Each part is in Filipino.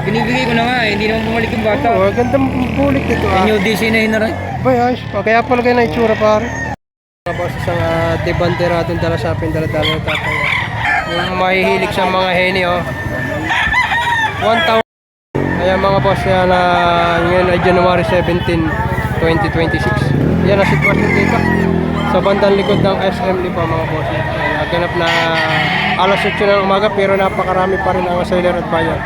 Binibigay ko na nga hindi naman bumalik yung bata. Oo, gandang bulik nito Yung DC na hinaray. Boy, ayos pa. Kaya pala kayo na itsura pare. Mga boss, isang debanderadong dala sa akin, dala-dala ng tatay. Yung mahihilig sa mga heni, oh. 1,000. Ayan mga boss, yan ngayon ay January 17, 2026. Yan ang sitwasyon dito. Sa bandang likod ng SM Lipa mga boss. Naganap na alas 8 ng umaga pero napakarami pa rin ang seller at buyer.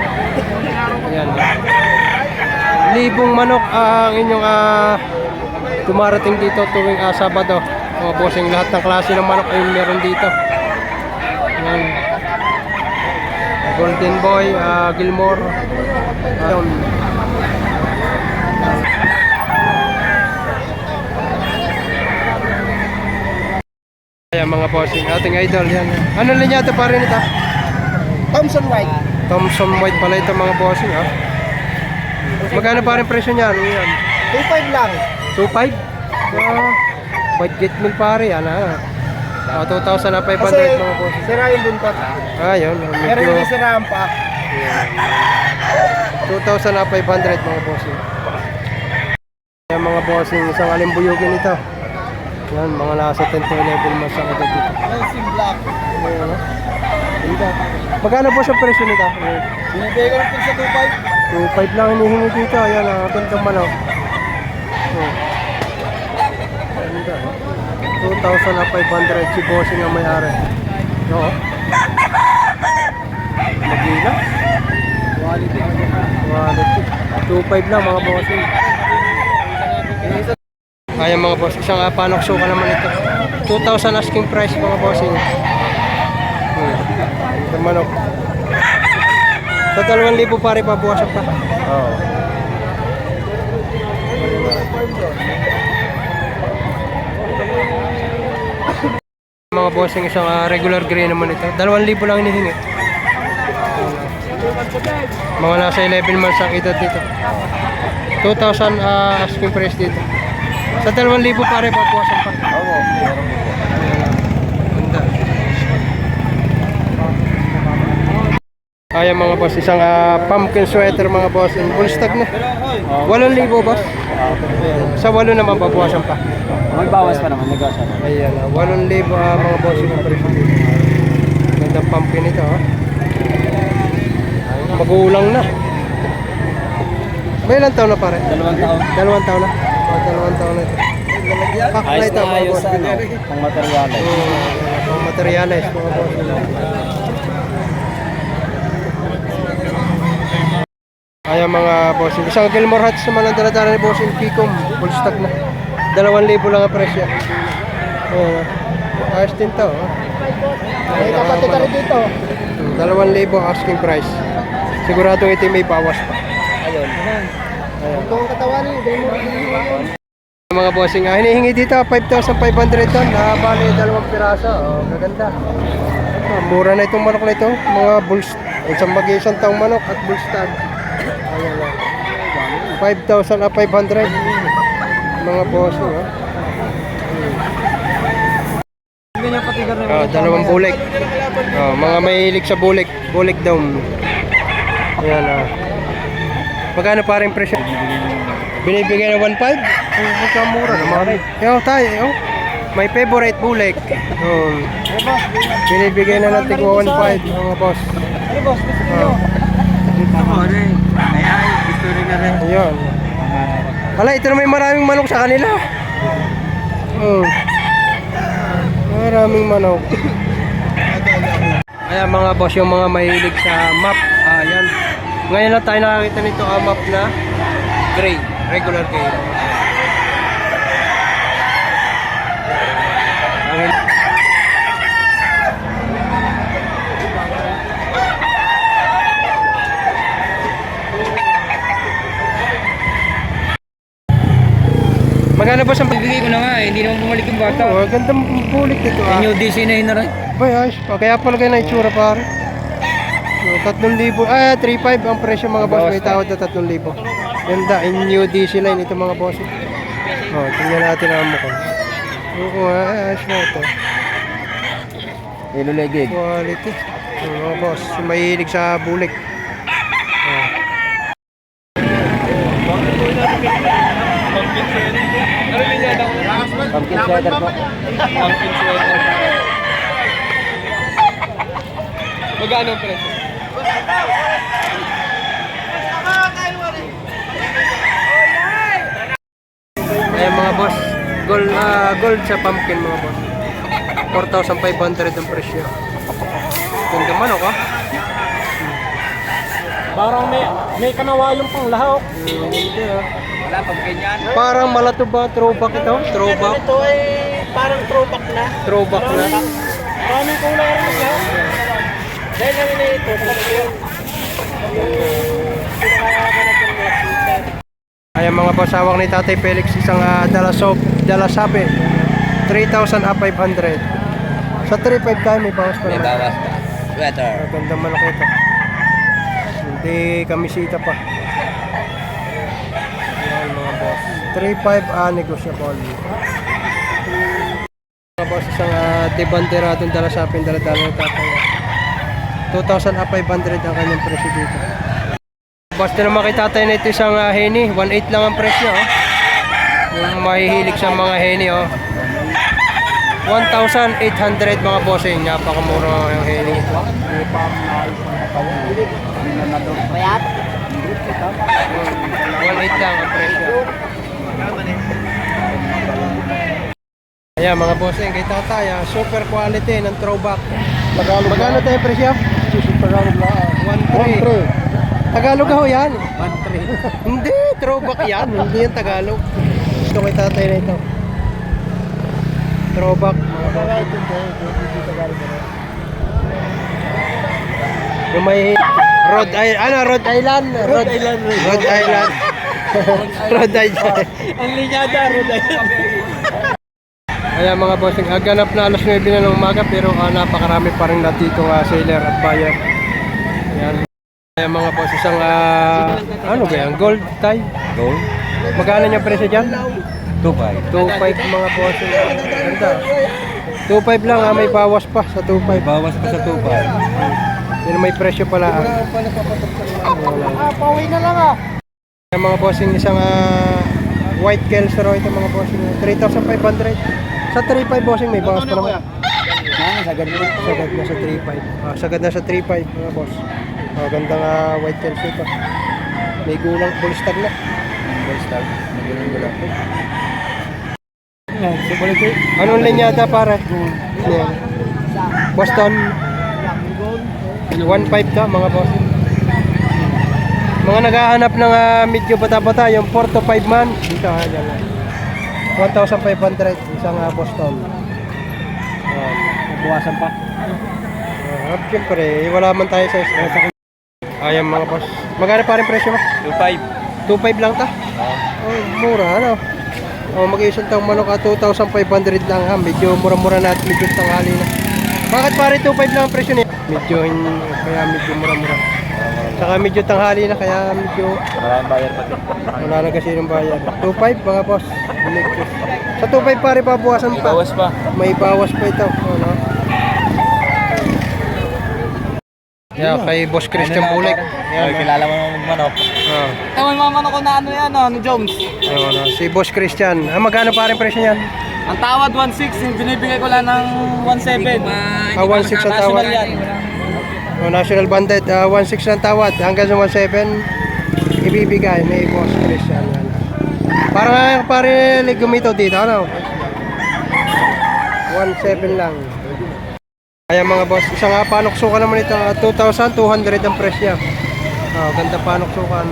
Ayan. Libong manok ang inyong dumarating dito tuwing Sabado. Mga bossing, lahat ng klase ng manok ay meron dito. Ayan. Golden Boy, Gilmore. Ayan. Ayan mga bossing, ating idol yan. Ano lang yata pa rin ito? Thompson White. Thompson White pala ito mga bossing, ha? Magkano pa rin presyo niyan? Ayan. 2.5 lang. 2.5? White gate mill pare, yan ha. 2,500 mga bossing. Sira yung buntot. Ayun, Pero hindi sira ang pa. 2,500 mga bossing. Ayan mga bossing, isang alimbuyugin ito. Yan, mga nasa 10 to 11 months ang edad dito. Racing black. Ayan, ha? Magkano po sa presyo nito? Binibigay ko lang sa 2.5. 2.5 lang hinihingi dito. Ayan, gandang manok. 2,500 si bossing ang may-ari. Oo. Magila. Quality. 2.5 lang mga bossing. Ayan mga boss, isang panoksuka naman ito. 2,000 asking price mga bossing. Ito manok. Sa 2,000 pare pa buwasan pa. Oo. Mga bossing, isang regular gray naman ito. 2,000 lang hinihingi. Mga nasa 11 months ang edad dito. 2,000 asking price dito. Sa 2,000 pare papuwasan pa. Oo. Ganda. Ayan mga boss, isang pumpkin sweater mga boss. Full stock na. 8,000 boss. Sa 8 naman papuwasan pa. May bawas pa naman, negosyo. Ayan, 8,000 mga boss yung presyo dito. Ganda pumpkin ito, ha. Magulang na. May ilang taon na pare? 2 taon. 2 taon na. 2 taon na ito. Kakla ito mga boss. Pang materyales. Pang materyales mga boss. Ayan mga boss. Isang Gilmore hats naman ang dala-dala ni boss in Picom. Full stock na. 2,000 lang ang presyo. Ayan. Ayos din ito. May kapatid ka rin dito. 2,000 asking price. Siguradong ito may bawas pa. Ayun. Ayan. Kung katawanin, hindi mo Mga bossing, hinihingi dito 5,500 ton. Bali 2 piraso. Gaganda. Mura na itong manok na ito. Mga bulls. Isang mag-isang taong manok at bull stud. Ayan lang. 5,500. Mga bossing, ha. ganyan patigar na. 2 bulik. Mga mahilig sa bulik. Bulik daw. Ayan, magkano pa rin presyo? Binibigay na 1.5? Magkamura naman. Yo, tayo. May favorite bulik. Binibigay na natin ko 1.5 mga boss. Ano boss, gusto nyo? Ako rin. Ay, gusto rin na rin. Ayun. Wala, ito na may maraming manok sa kanila. Maraming manok. Ayan mga boss, yung mga mahilig sa map. Ayan. Ngayon lang tayo nakakita nito map na gray. Regular gray. Magkano ba sa Bibigay ko na nga hindi naman bumalik yung bata. gandang bulik nito Yung DC na hinaray. Boy, ayos pa. Kaya pala kayo na itsura pare. 3,000. 3,500 ang presyo mga boss. May tawad na 3,000. Ganda. New DC line ito mga boss. Tingnan natin ang mukha. Ayos na ito. Ilulegig. Quality. Mga boss. Mahilig sa bulik. Pumpkin sweater po. Pumpkin sweater. Magkano ang presyo? Ayan mga boss, gold sa pumpkin mga boss. 4,500 ang presyo. Ganda manok ha? Parang may kanawayong pang lahok. Hindi ha. Wala pang ganyan. Parang malato ba? Throwback ito? Throwback? Ito ay parang throwback na. Throwback na. Maraming kulay rin ang lahok. Dahil na nila ito. Ayan mga boss, hawak ni Tatay Felix isang dalasape. 3,500. Sa 3,500 tayo may bawas pa May naman. bawas pa. Sweater. Ganda manok ito. Hindi kamisita pa. Ayan mga boss. 3,500 negotiable. Mga boss, isang debanderadong dalasapin dala-dala ng tatay. 2,500 ang kanyang presyo dito. Basta naman kay tatay na ito isang henny. 1,800 lang ang presyo. Oh. Yung mahihilig sa mga henny. Oh. 1,800 mga bossing. Napakamura yung henny. 1,8 lang ang presyo. Ayan mga bossing, kay tatay, super quality ng throwback. Magkano tayo presyo? Tagalog lang. 1,300. Tagalog ho yan. 1,300. Hindi, throwback yan. Hindi yan Tagalog. Gusto kay tatay na ito. Throwback. Yung may Rhode Island. Rhode Island. Rhode Island. Rhode Island. Ang linyada, Rhode Island. Ayan mga bossing, ganap na alas 9 na ng umaga pero napakarami pa rin dito seller at buyer. Ayan. Ayan mga boss, isang ano ba yan? Gold tie? Gold? Magkano yung presyo dyan? 2.5. 2.5 mga bossing. Ganda. 2.5 lang may bawas pa sa 2.5. Bawas pa sa 2.5. Yun may presyo pala. Pauwi na lang Ayan mga bossing, isang white Kelso ito mga bossing. 3,500. Sa 3.5 bossing may bawas pa naman. Sagad Sagad na sa 3.5. Sagad na sa 3.5 mga boss. Gandang white Kelso ito. May gulang bullstag na. Bullstag. Gulang. Anong linyada para? Yeah. Boston 1.5 ka mga boss. Mga naghahanap ng medyo bata-bata, yung 4 to 5 man. Dito ha, dyan lang. 1,500 isang Boston. Buwasan pa. Siyempre, wala man tayo sa isa. Ayan mga boss. Magkano pa rin presyo mo? 2.5. 2.5 lang ta? Oh, mura ano? Oh, mag-iisang taong manok 2,500 lang ha. Medyo mura-mura na at medyo tanghali na. Bakit pare 2.5 lang ang presyo niya? Kaya medyo mura-mura. Saka medyo tanghali na kaya medyo Maraming bayar pati. wala na kasi ng bayad. 2.5 mga boss. Medyo. Sa 2.5 pare babawasan pa. Bawas pa. May bawas pa ito. Ano? Yeah, kay Boss Christian Bulik. Yan, kilala mo naman magmanok. Ito may mga manok ko na ano yan, ni Jones. Si Boss Christian. Magkano pa rin presyo niyan? Ang tawad 1.6, yung binibigay ko lang ng 1.7. 1.6 ang tawad. National Bandit, 1.6 ang tawad. Hanggang sa 1.7 ibibigay ni Boss Christian. Parang pare gumito dito, ano? 1.7 lang. Kaya mga boss, isang panoksukan naman ito, 2,200 ang presyo. Ganda panoksukan.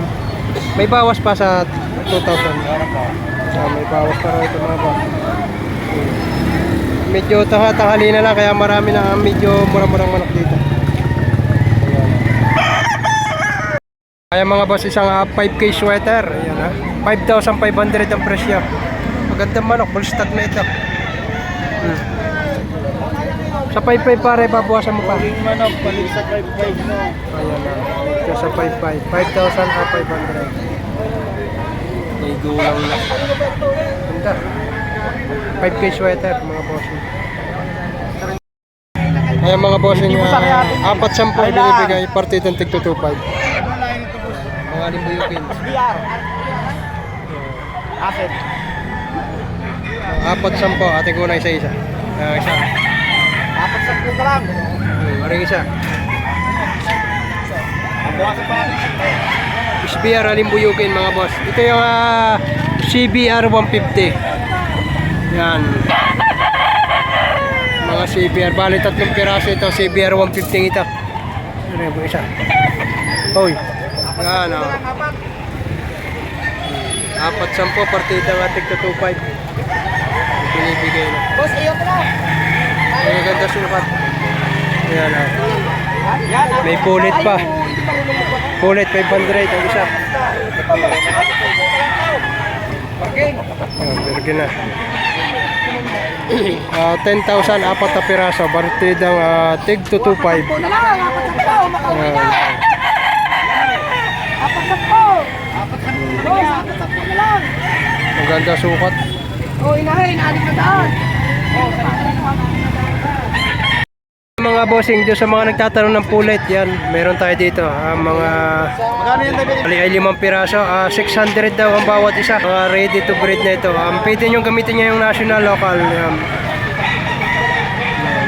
May bawas pa sa 2,000. May bawas pa rin ito mga boss. Medyo tanghali na lang, kaya marami na medyo mura-murang manok dito. Kaya mga boss, isang 5K sweater. Ayan, 5,500 ang presyo. Magandang manok, bullstag na ito. Sa 5.5 pare, babawasan mo pa. Yung manok, palit sa 5.5 no. Ayan na. Ito sa 5.5. 5,500. May gulang na. Ganda. 5K sweater, mga bossing. Ayan mga bossing, 4-10 binibigay, partitong tig 2.5. Mga limbuyukin. BR. Asset. Apat 10, ate ko na isa-isa. Isa. Apat sa ka lang. Maring isa. SBR Alimbuyugin mga boss. Ito yung CBR 150. Yan. Mga CBR. Bali 3 piraso ito. CBR 150 ito. Ano yung isa? Hoy. Yan o. Apat 10 partida ng ating 225. Pinibigay na. Boss, ayaw ko na. Ang ganda sukat. Yan o. May pulit pa. Pulit 500 ang isa. Yan, birgin na. 10,000 apat na piraso. Partidang tig 225. Maganda sukat. Mga bossing, doon sa mga nagtatanong ng pulit, yan, meron tayo dito. Mga ay 5 piraso, 600 daw ang bawat isa. Mga ready to breed na ito. Pwede nyo gamitin nyo yung national, local.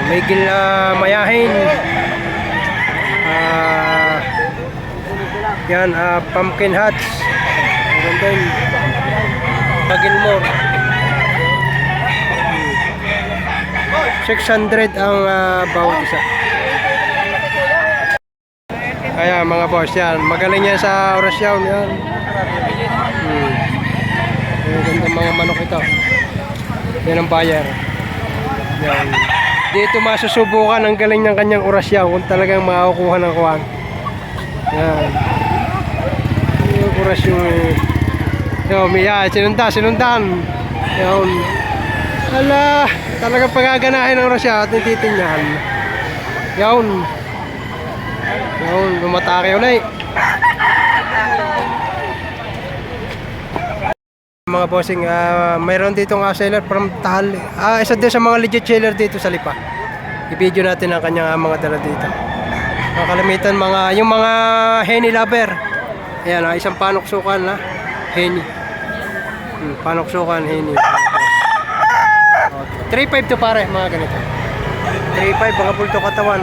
May mayahin. Yan, pumpkin hats. Maganda yun. Pagilmore. 600 ang bawat isa. Kaya mga boss yan, magaling yan sa orasyon yan. Ang ganda mga manok ito. Yan ang buyer. Yan. Dito masusubukan ang galing ng kanyang orasyon kung talagang makakuha ng kuwan. Yan. Yung orasyon. Yan, sinundan. Yan. Ala, talagang pagaganahin ang orasyon at nititinyan. Yan. Yan, lumatake ulit. Mga bossing, mayroon dito nga seller from Tahal. Isa din sa mga legit seller dito sa Lipa. I-video natin ang kanyang mga dala dito. Kalamitan yung mga henny lover. Ayan, isang panoksukan na henny. Panoksukan henny. 3.5 to pare, mga ganito. 3.5 mga bulto katawan.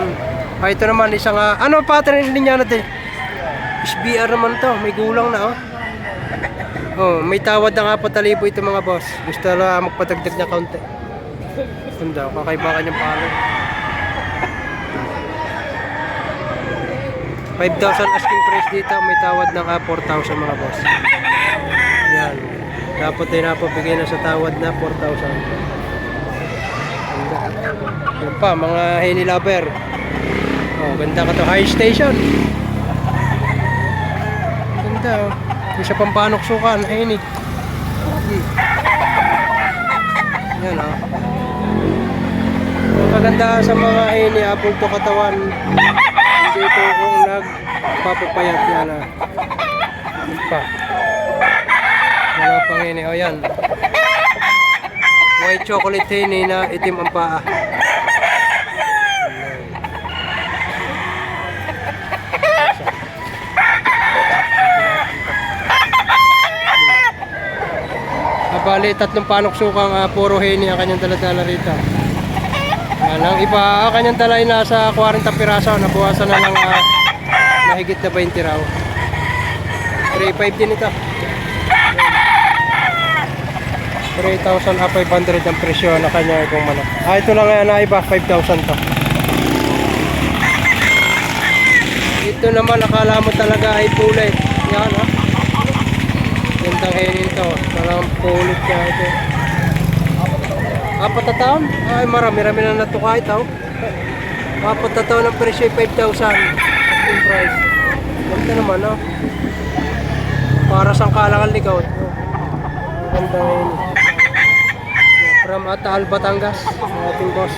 Ito naman isang ano pattern din niya natin? SBR naman to, may gulang na may tawad na 4,000 ito mga boss. Gusto na magpadagdag na kaunti. Ganda, kakaiba kanyang palo. 5,000 asking price dito, may tawad ng 4,000 mga boss. Yan. Dapat din napabigay na sa tawad na 4,000. Yan pa, mga henny lover. Ganda ka to, high station. Ganda isa pang panoksukan, henny. Yan maganda sa mga henny, apple to katawan. Dito kung nagpapapayat yan yan pa. Wala pang henny, yan. White chocolate henny na itim ang paa. Bali, 3 panoksukang puro henny ang kanyang dala-dala rito. Ang iba, kanyang dala ay nasa 40 piraso. Nabuwasan na lang mahigit na 20 raw. 3.5 din ito. 3,500 ang presyo na kanya itong manok. Ito lang na iba, 5,000 to. Ito naman, akala mo talaga ay pulit. Yan gandang henny ito. Talagang pulit ka ito. 4 na taon? Ay, marami-rami na natukay ito. 4 na taon ang presyo ay 5,000 yung price. Ganda naman para sang kalangan ligaw. Gandang henny. From Taal, Batangas, ating boss.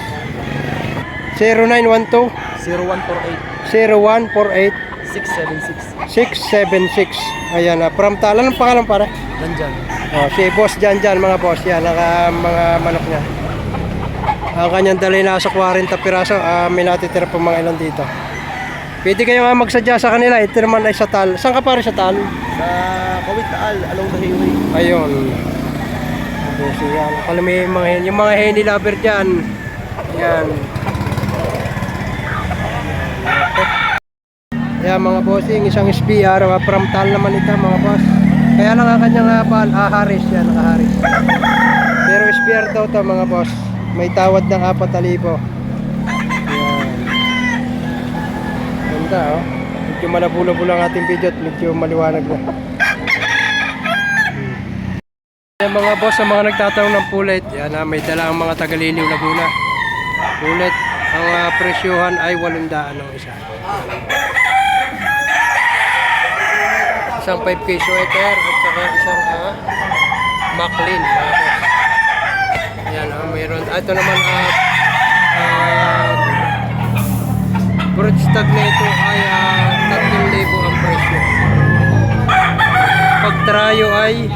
0912 0148 0148 676. 676. Ayan from Taal. Anong pangalan pare? Nandyan. Si boss dyan mga boss. Yan mga manok niya. Ang kanyang dalay na sa 40 piraso. May natitira pa mga ilan dito. Pwede kayo magsadya sa kanila. Ito naman ay sa Taal. Saan ka pare sa Taal? Sa Kawit Taal, along the highway. Ayun. Bossing yan. Kala may yung mga henny lover dyan. Yan. Ayan mga bossing, isang SPR, from tal naman ito mga boss. Kaya lang ang kanyang Haris yan, naka-Haris. Pero SPR daw to mga boss. May tawad ng 4,000. Ayan. Ganda oh. Medyo malabula-bula ang ating video at medyo maliwanag na. Ayan mga boss, sa mga nagtatanong ng pulet, yan may dala ang mga Tagaliliw Laguna. Pulet, ang presyuhan ay 800 ang isa. Isang 5K sweater at saka isang Maclean. Ayan, mayroon. Ito naman broodstag na ito ay 3,000 ang presyo. Pag trayo ay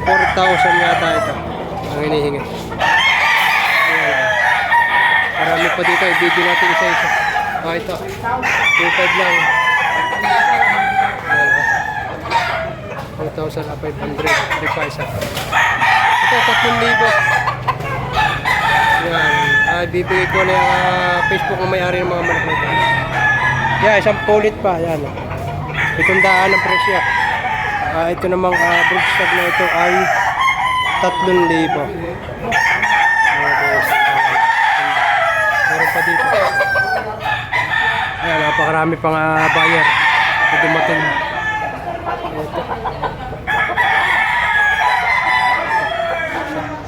4,000 yata ito ang hinihingi. Ayan. Marami pa dito. I-video natin isa-isa. Ito. 2,500 lang. 2,500. Hindi pa isa. Ito, 3,000. Yan. Bibigay ko na yung Facebook ng may-ari ng mga manok na ito. Yan, isang pulit pa. Yan. 700 ang presyo. Ito namang broodstag na ito ay 3,000. Meron pa dito. Ayan, napakarami pang buyer na dumating. Ito.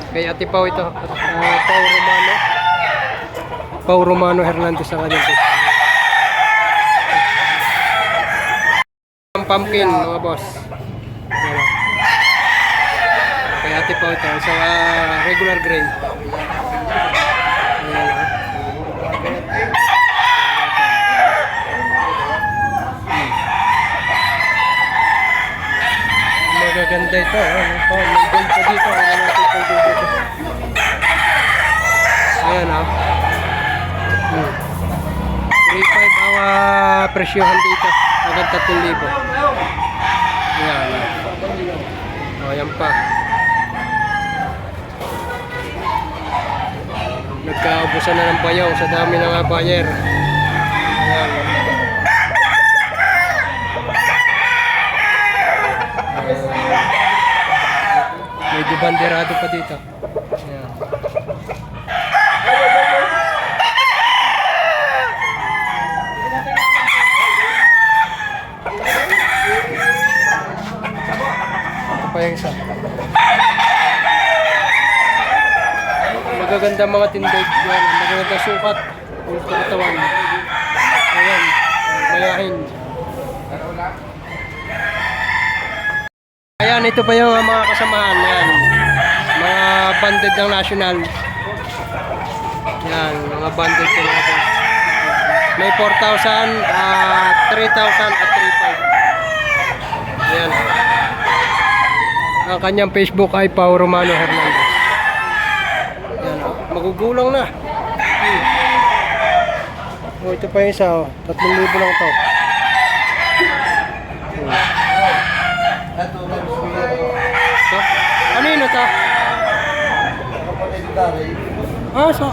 Kay Ate Pau ito. Pau Romano. Pau Romano Hernandez ang kanyang pito. Ang pumpkin mga boss. Ayan. Kay Ate Pau ito. So, regular gray. Ayan. Magaganda ito. May gold pa dito. Ayan ha. 3,500 ang presyohan dito. Hanggang 3,000. Ayan. Ayan pa. Nagkaubusan na ng bayaw sa dami ng buyer. Ayan. Medyo banderado pa dito. Ayan. Ito pa yung isa. Magaganda mga tindag yan. Magaganda sukat. Ultra katawan. Ayan. Mayahin. Ayan, ito pa yung mga kasamahan. Ayan. Mga banded ng national. Yan, mga banded ko mga boss. May 4,000, 3,000 at 3,500. Ayan. Ang kanyang Facebook ay Pau Romano Hernandez. Ayan, magugulang na. Oh, ito pa yung isa. 3,000 lang ito. Ano yun ito?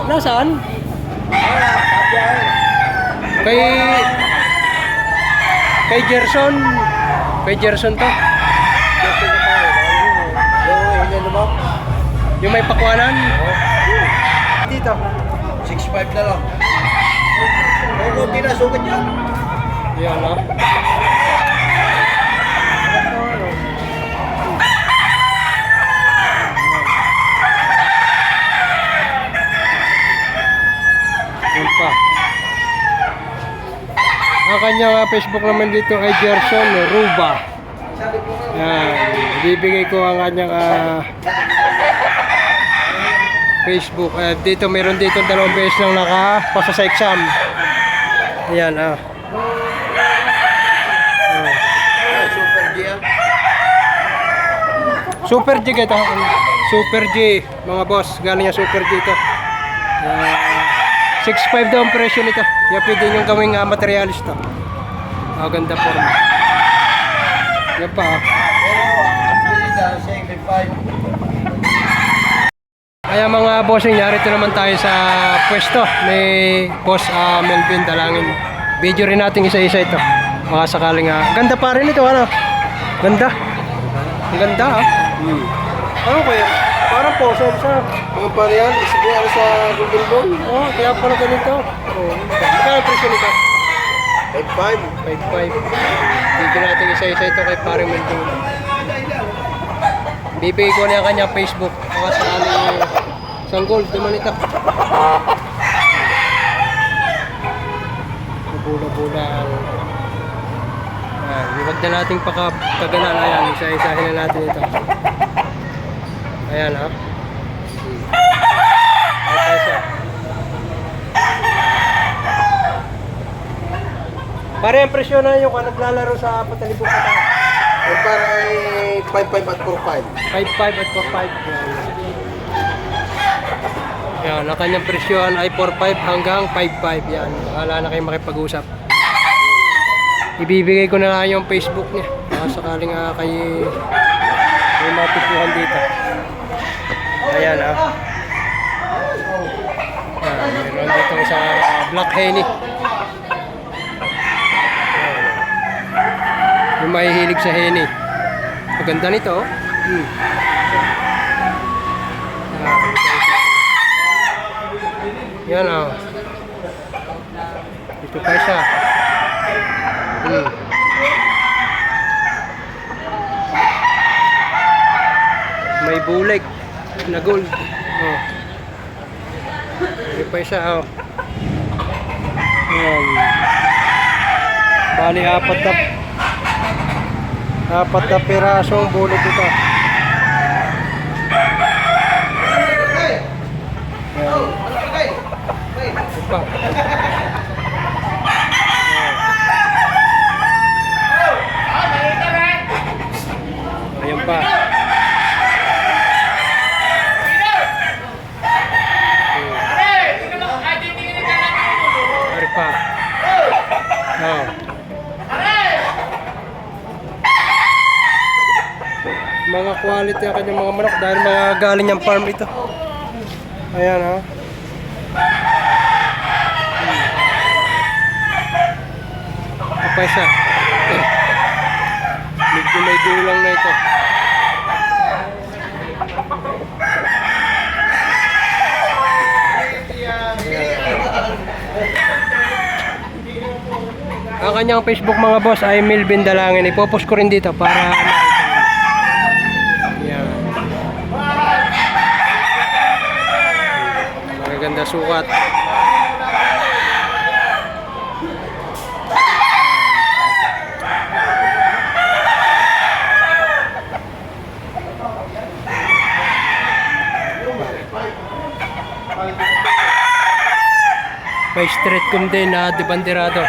Nasaan? Kay Gerson. Kay Gerson to. Yung may pakwanan. Dito. 6,500 na lang. May konti na sukat yan. Yan o. Yan pa. Ang kanyang Facebook naman dito ay Gerson Ruba. Yan. Ibibigay ko ang kanyang Facebook. Dito mayroon dito 2 beses nang nakapasa sa exam. Ayan Super G yan. Super G ito. Super G mga boss. Galing yung Super G ito. 6,500 daw ang presyo nito. Kaya pwede nyo gawing materialis to. Ganda forma. Yan pa Pero ang pili dyan, 7,500. Kaya mga bossing, narito naman tayo sa pwesto ni Boss Melvin Dalangin. Video rin natin isa-isa ito. Baka sakaling ganda pa rin ito, ano? Ganda. Ang ganda, ha? Ano kaya? Parang poso siya. Mga pare yan, isipin ano sa Google Ball. Oh, kaya pala ganito. Oh, magkano presyo nito? 5.5. 5.5. Video natin isa-isa ito kay Paring Melvin. Bibigay ko na yung kanyang Facebook. Baka sakaling isang gold naman ito. Bula-bula ang huwag na nating pakagalan. Ayan, isa-isahin na natin ito. Ayan, ha. Okay, siya. Pare, ang presyo na yung naglalaro sa patalibong ka. Ang pare ay 5.5 at 4.5. 5.5 at 4.5. Yan, ang kanyang presyon ay 4.5 hanggang 5.5. Yan, wala na kayong makipag-usap. Ibibigay ko na lang yung Facebook niya. Baka sakaling kayo may matutuhan dito. Ayan, ha. Yan, meron dito isang Black Henny. Yung mahihilig sa Henny. Maganda nito, oh. Yan, oh. Dito pa siya. May bulik na gold. Oh. Dito pa siya, oh. Bali, apat na pirasong bulik ito. Pa. Ayan pa. Ari pa. Mga quality ang kanyang mga manok dahil mga galing yung farm ito. Ayan, ha. Pa siya. Medyo may gulang na ito. Ang kanyang Facebook mga boss ay Melvin Dalangin. Ipopost ko rin dito para makita nyo. Yan. Magaganda sukat. May street comb din na debanderado.